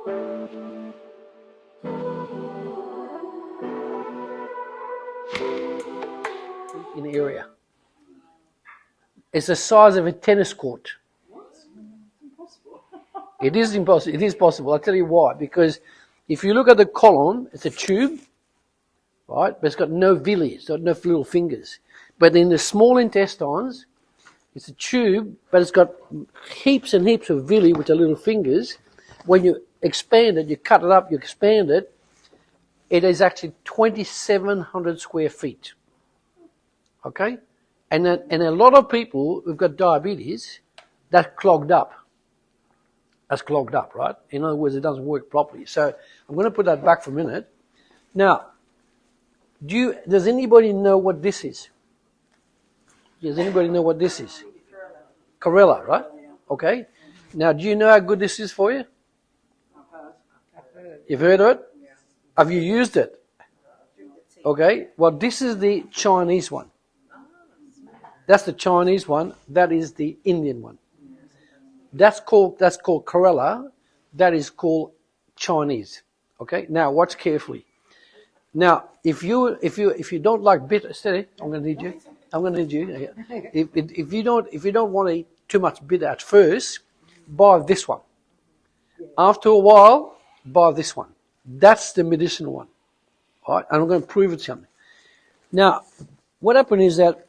In the area. It's the size of a tennis court. What? Impossible. It is impossible. It is possible. I'll tell you why. Because if you look at the colon, it's a tube, right? But it's got no villi. It's got no little fingers. But in the small intestines, it's a tube, but it's got heaps and heaps of villi, which are little fingers. When you expand it, you cut it up, you expand it, it is actually 2,700 square feet. Okay? And a lot of people who've got diabetes, that's clogged up. That's clogged up, right? In other words, it doesn't work properly. So I'm going to put that back for a minute. Now, does anybody know what this is? Does anybody know what this is? Chlorella, right? Okay. Now, do you know how good this is for you? You've heard of it? Have you used it? Okay. Well, this is the Chinese one. That's the Chinese one. That is the Indian one. That's called chlorella. That is called Chinese. Okay. Now, watch carefully. Now, if you don't like bitter, steady. I'm going to need you. I'm going to need you. If you don't want to eat too much bitter at first, buy this one. After a while, buy this one. That's the medicinal one. All right, and I'm going to prove it to you. Now, what happened is that,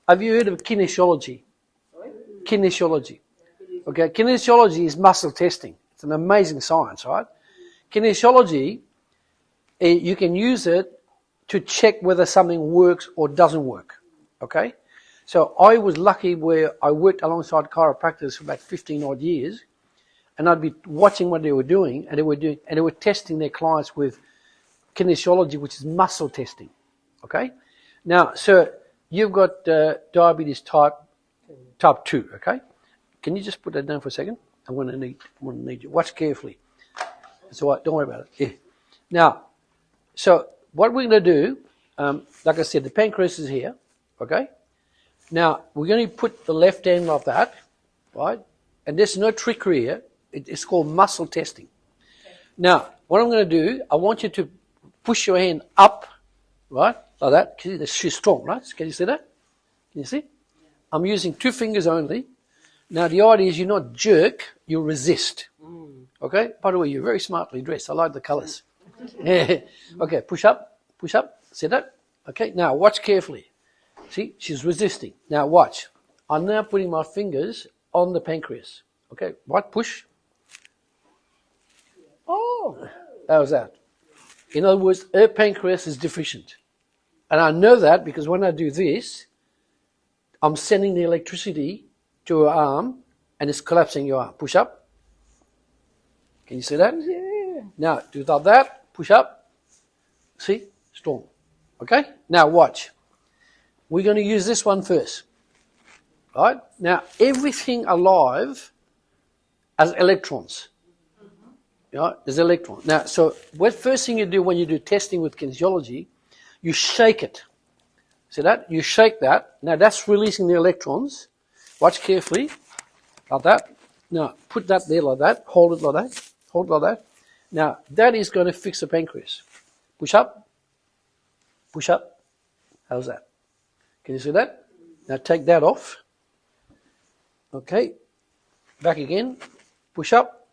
have you heard of kinesiology? Kinesiology. Okay, kinesiology is muscle testing. It's an amazing science, right? Kinesiology, you can use it to check whether something works or doesn't work. Okay? So I was lucky where I worked alongside chiropractors for about 15 odd years, and I'd be watching what they were doing, and they were testing their clients with kinesiology, which is muscle testing. Okay? Now, so you've got diabetes type 2, okay? Can you just put that down for a second? I'm going to need you. Watch carefully. It's all right. Don't worry about it. Yeah. Now, so what we're going to do, like I said, the pancreas is here, okay? Now, we're going to put the left hand like that, right? And there's no trickery here. It's called muscle testing. Okay. Now, what I'm going to do, I want you to push your hand up, right? Like that. She's strong, right? Can you see that? Can you see? Yeah. I'm using 2 fingers only. Now, the idea is you not jerk, you resist. Okay? By the way, you're very smartly dressed. I like the colours. Okay, push up. See that? Okay, now watch carefully. See, she's resisting. Now watch. I'm now putting my fingers on the pancreas. Okay, what? Push. Oh, how's that? In other words, her pancreas is deficient. And I know that because when I do this, I'm sending the electricity to her arm and it's collapsing your arm. Push up. Can you see that? Yeah. Now, do like that. Push up. See? Strong. Okay? Now, watch. We're going to use this one first. Right? Now, everything alive has electrons. Right? There's electrons. Now, so what first thing you do when you do testing with kinesiology, you shake it. See that? You shake that. Now, that's releasing the electrons. Watch carefully. Like that. Now, put that there like that. Hold it like that. Hold it like that. Now, that is going to fix the pancreas. Push up. Push up. How's that? Can you see that? Now, take that off. Okay. Back again. Push up.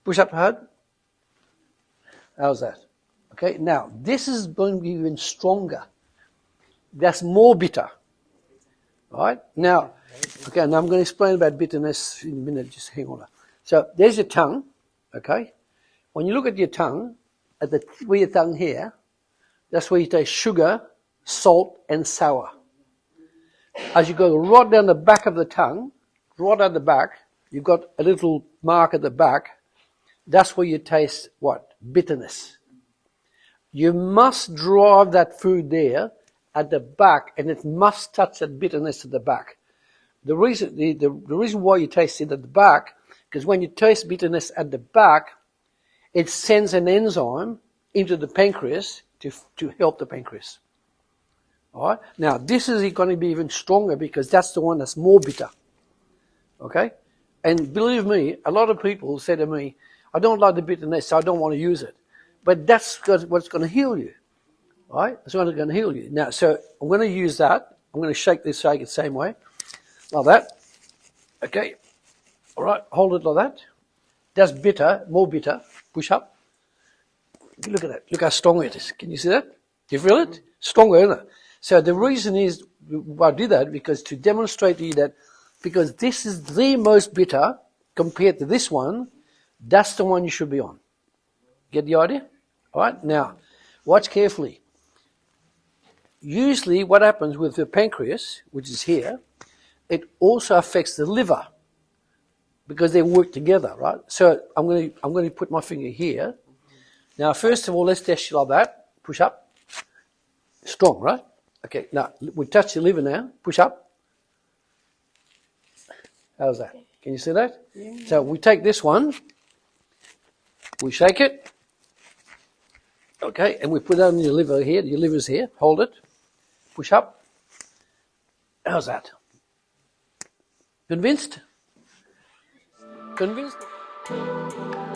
Push up hard. How's that? Okay. Now, this is going to be even stronger. That's more bitter. Right? Now, okay, now I'm going to explain about bitterness in a minute. Just hang on. So, there's your tongue. Okay? When you look at your tongue, at the tip of your tongue here, that's where you taste sugar, salt, and sour. As you go right down the back of the tongue, right at the back, you've got a little mark at the back. That's where you taste what? Bitterness. You must drive that food there at the back, and it must touch that bitterness at the back. The reason why you taste it at the back, because when you taste bitterness at the back, it sends an enzyme into the pancreas to help the pancreas. All right. Now, this is going to be even stronger because that's the one that's more bitter. Okay? And believe me, a lot of people say to me, I don't like the bitterness, so I don't want to use it. But that's what's going to heal you, right? That's what's going to heal you. Now, so I'm going to use that. I'm going to shake this shake the same way, like that. Okay. All right. Hold it like that. That's bitter, more bitter. Push up. Look at that. Look how strong it is. Can you see that? Do you feel it? Stronger, isn't it? So the reason is why I did that because to demonstrate to you that because this is the most bitter compared to this one, that's the one you should be on. Get the idea? All right. Now, watch carefully. Usually, what happens with the pancreas, which is here, it also affects the liver because they work together, right? So I'm going to put my finger here. Now, first of all, let's test you like that. Push up. Strong, right? Okay, now we touch the liver now. Push up. How's that? Can you see that? Yeah. So we take this one. We shake it. Okay, and we put that on your liver here. Your liver's here. Hold it. Push up. How's that? Convinced? Convinced?